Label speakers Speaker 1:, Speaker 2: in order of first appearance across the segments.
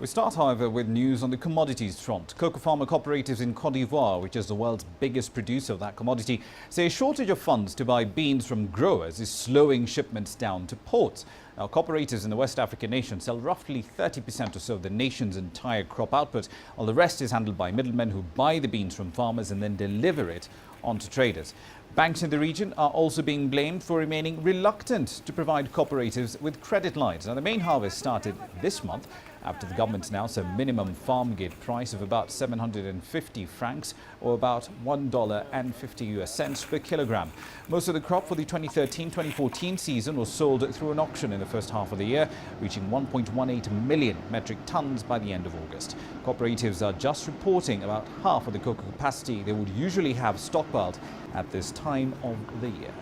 Speaker 1: We start, however, with news on the commodities front. Cocoa farmer cooperatives in Côte d'Ivoire, which is the world's biggest producer of that commodity, say a shortage of funds to buy beans from growers is slowing shipments down to ports. Now, cooperatives in the West African nation sell roughly 30% or so of the nation's entire crop output, while the rest is handled by middlemen who buy the beans from farmers and then deliver it onto traders. Banks in the region are also being blamed for remaining reluctant to provide cooperatives with credit lines. Now, the main harvest started this month after the government announced a minimum farm gate price of about 750 francs or about $1.50 per kilogram. Most of the crop for the 2013-2014 season was sold through an auction in the first half of the year, reaching 1.18 million metric tons by the end of August. Cooperatives are just reporting about half of the cocoa capacity they would usually have stockpiled at this time of the year.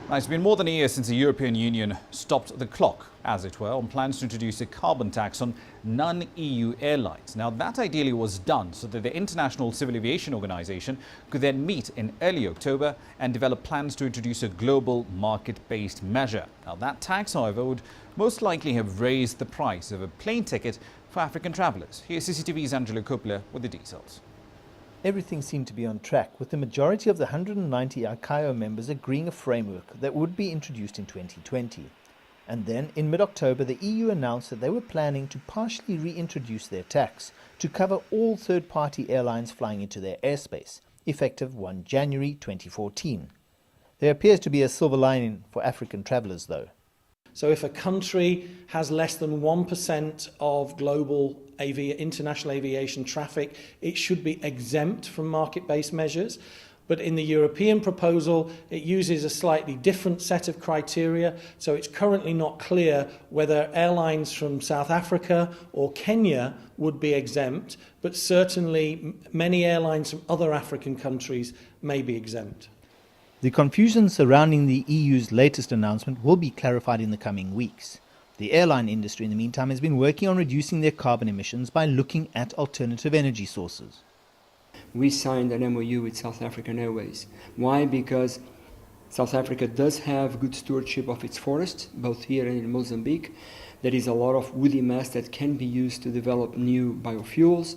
Speaker 1: Now, it's been more than a year since the European Union stopped the clock, as it were, on plans to introduce a carbon tax on non-EU airlines. Now, that ideally was done so that the International Civil Aviation Organization could then meet in early October and develop plans to introduce a global market-based measure. Now, that tax, however, would most likely have raised the price of a plane ticket for African travelers. Here's CCTV's Angelo Coppola with the details.
Speaker 2: Everything seemed to be on track, with the majority of the 190 ICAO members agreeing a framework that would be introduced in 2020. And then, in mid-October, the EU announced that they were planning to partially reintroduce their tax to cover all third-party airlines flying into their airspace, effective 1 January 2014. There appears to be a silver lining for African travellers, though.
Speaker 3: So if a country has less than 1% of global international aviation traffic, it should be exempt from market-based measures. But in the European proposal, it uses a slightly different set of criteria. So it's currently not clear whether airlines from South Africa or Kenya would be exempt, but certainly many airlines from other African countries may be exempt.
Speaker 2: The confusion surrounding the EU's latest announcement will be clarified in the coming weeks. The airline industry, in the meantime, has been working on reducing their carbon emissions by looking at alternative energy sources.
Speaker 4: We signed an MOU with South African Airways. Why? Because South Africa does have good stewardship of its forests, both here and in Mozambique. There is a lot of woody mass that can be used to develop new biofuels.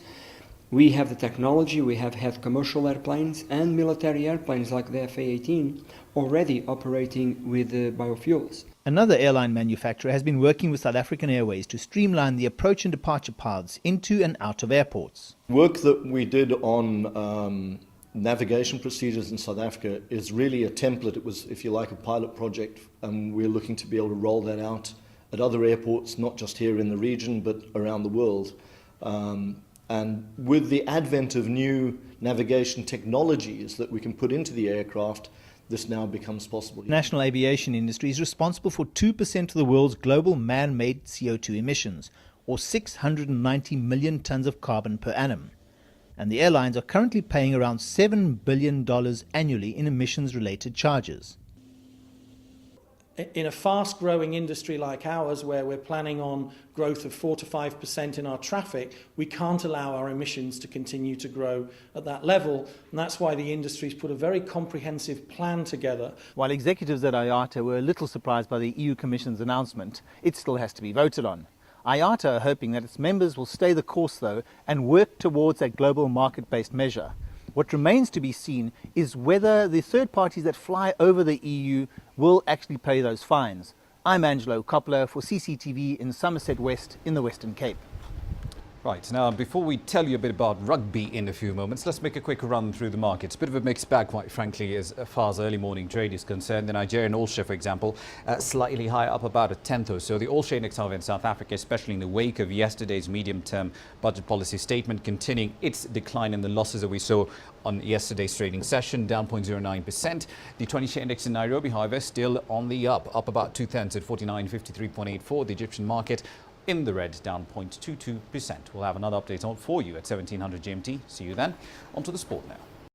Speaker 4: We have the technology, we have had commercial airplanes and military airplanes like the FA-18 already operating with biofuels.
Speaker 2: Another airline manufacturer has been working with South African Airways to streamline the approach and departure paths into and out of airports.
Speaker 5: Work that we did on navigation procedures in South Africa is really a template. It was, if you like, a pilot project, and we're looking to be able to roll that out at other airports, not just here in the region, but around the world. And with the advent of new navigation technologies that we can put into the aircraft, this now becomes possible.
Speaker 2: The national aviation industry is responsible for 2% of the world's global man-made CO2 emissions, or 690 million tons of carbon per annum. And the airlines are currently paying around $7 billion annually in emissions-related charges.
Speaker 3: In a fast-growing industry like ours, where we're planning on growth of 4 to 5% in our traffic, we can't allow our emissions to continue to grow at that level. And that's why the industry's put a very comprehensive plan together.
Speaker 2: While executives at IATA were a little surprised by the EU Commission's announcement, it still has to be voted on. IATA are hoping that its members will stay the course, though, and work towards a global market-based measure. What remains to be seen is whether the third parties that fly over the EU will actually pay those fines. I'm Angelo Coppola for CCTV in Somerset West in the Western Cape.
Speaker 1: Right, now before we tell you a bit about rugby in a few moments, let's make a quick run through the markets. Bit of a mixed bag, quite frankly, as far as early morning trade is concerned. The Nigerian all-share, for example, slightly higher, up about a tenth or so. The all-share index, however, in South Africa, especially in the wake of yesterday's medium-term budget policy statement, continuing its decline in the losses that we saw on yesterday's trading session, down 0.09%. The 20-share index in Nairobi, however, still on the up about 0.2 at 49.53.84. The Egyptian market in the red, down 0.22%. We'll have another update on for you at 1700 GMT. See you then. On to the sport now.